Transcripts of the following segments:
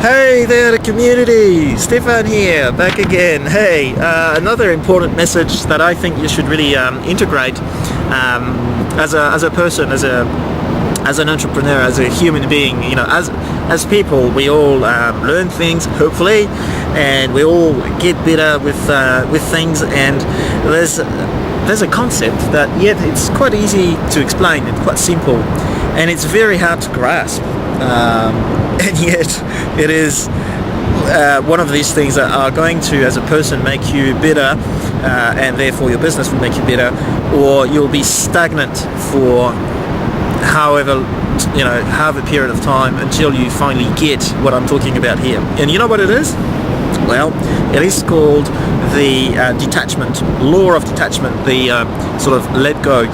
Hey there, the community. Stefan here, back again. Hey, another important message that I think you should really integrate as a person, as an entrepreneur, as a human being. You know, as people, we all learn things, hopefully, and we all get better with things. And there's a concept that yet it's quite easy to explain. It's quite simple, and it's very hard to grasp. And yet it is one of these things that are going to, as a person, make you better, and therefore your business will make you better, or you'll be stagnant for however period of time until you finally get what I'm talking about here. And you know what it is? Well, it is called the detachment, law of detachment, the sort of let go.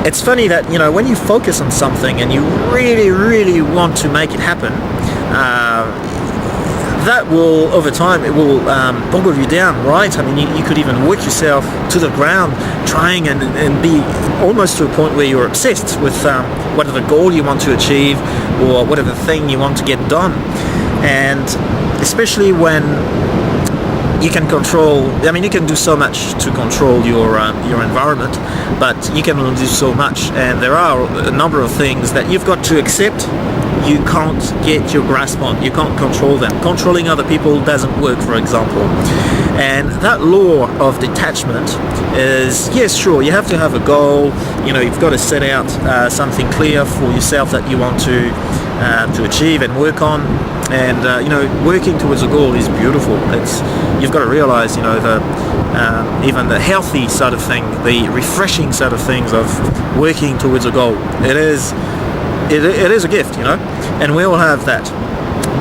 It's funny that, you know, when you focus on something and you really, really want to make it happen, that will, over time, it will boggle you down, right? I mean, you could even work yourself to the ground trying and be almost to a point where you're obsessed with whatever goal you want to achieve or whatever thing you want to get done. And especially when you can control, I mean, you can do so much to control your environment, but you can only do so much, and there are a number of things that you've got to accept you can't get your grasp on. You can't control them. Controlling other people doesn't work, for example. And that law of detachment is, yes, sure, you have to have a goal. You know, you've got to set out something clear for yourself that you want to achieve and work on. And you know, working towards a goal is beautiful. You've got to realize, you know, even the healthy side of thing, the refreshing side of things of working towards a goal. It is a gift, you know, and we all have that.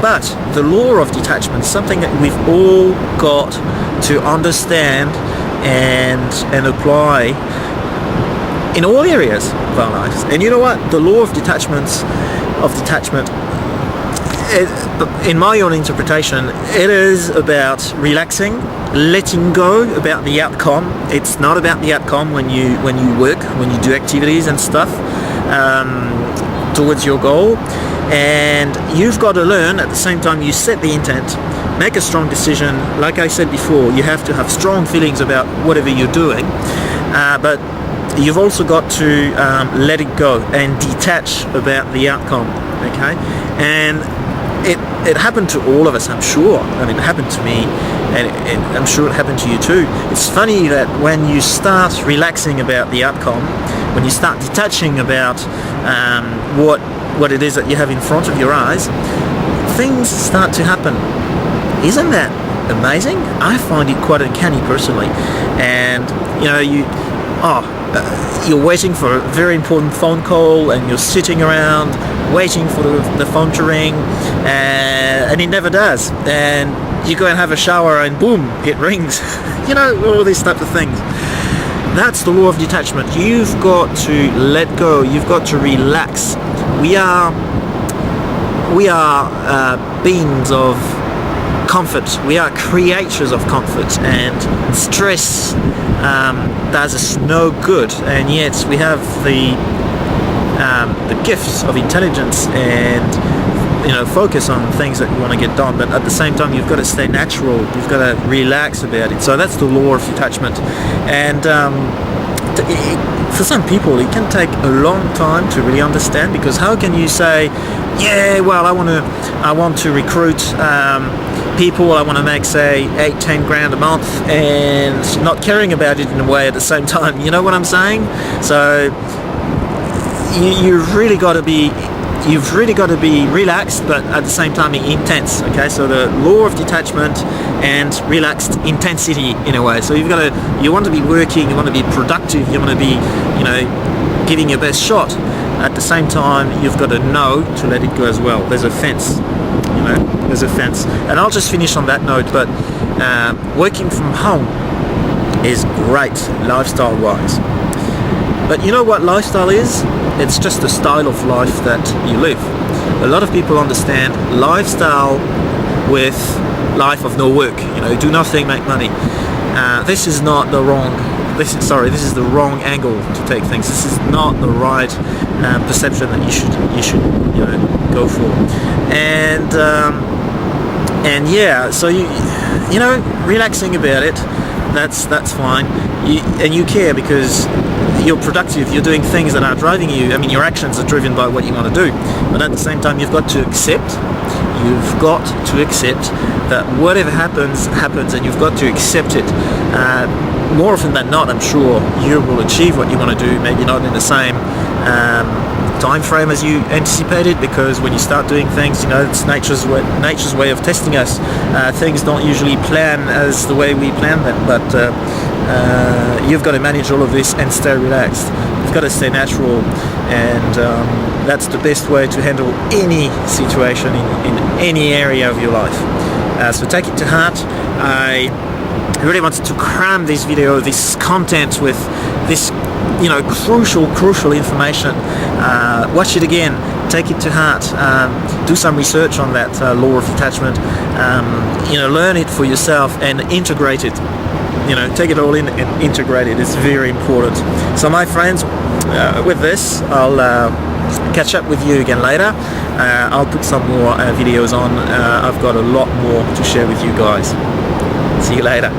But the law of detachment is something that we've all got to understand and apply in all areas of our lives. And you know what? The law of detachment, in my own interpretation, it is about relaxing, letting go about the outcome. It's not about the outcome when you work, when you do activities and stuff towards your goal. And you've got to learn at the same time you set the intent, make a strong decision. Like I said before, you have to have strong feelings about whatever you're doing, but you've also got to let it go and detach about the outcome. Okay, and it happened to all of us, I'm sure. I mean, it happened to me, and I'm sure it happened to you too. It's funny that when you start relaxing about the outcome, when you start detaching about what it is that you have in front of your eyes, things start to happen. Isn't that amazing? I find it quite uncanny personally. And you know, you're waiting for a very important phone call, and you're sitting around waiting for the phone to ring, and it never does. And you go and have a shower, and boom, it rings. You know, all these types of things. That's the law of detachment. You've got to let go. You've got to relax. We are beings of comfort. We are creatures of comfort, and stress does us no good. And yet we have the gifts of intelligence and, you know, focus on things that you want to get done. But at the same time, you've got to stay natural. You've got to relax about it. So that's the law of detachment. And for some people, it can take a long time to really understand, because how can you say, yeah, well, I want to recruit people, I want to make, say, 8-10 grand a month, and not caring about it in a way at the same time. You know what I'm saying? So you've really got to be relaxed, but at the same time intense. Okay, so the law of detachment and relaxed intensity in a way. So you want to be working, you want to be productive, you want to be, you know, giving your best shot. At the same time, you've got to know to let it go as well. There's a fence, you know, there's a fence. And I'll just finish on that note, but working from home is great lifestyle wise. But you know what lifestyle is? It's just a style of life that you live. A lot of people understand lifestyle with life of no work. You know, do nothing, make money. This is not the wrong this is the wrong angle to take things. This is not the right perception that you should go for. And yeah, so you relaxing about it, that's fine. You care because you're productive, you're doing things that are driving you. I mean, your actions are driven by what you want to do, but at the same time you've got to accept that whatever happens, and you've got to accept it. More often than not, I'm sure you will achieve what you want to do, maybe not in the same time frame as you anticipated, because when you start doing things, it's nature's way of testing us. Things don't usually plan as the way we plan them, but you've got to manage all of this and stay relaxed. You've got to stay natural, and that's the best way to handle any situation in any area of your life. So take it to heart. I really wanted to cram this video, this content, with this crucial information. Watch it again, take it to heart, do some research on that law of attachment, learn it for yourself and integrate it. Take it all in and integrate it. It's very important. So my friends, with this, I'll catch up with you again later. I'll put some more videos on. I've got a lot more to share with you guys. See you later.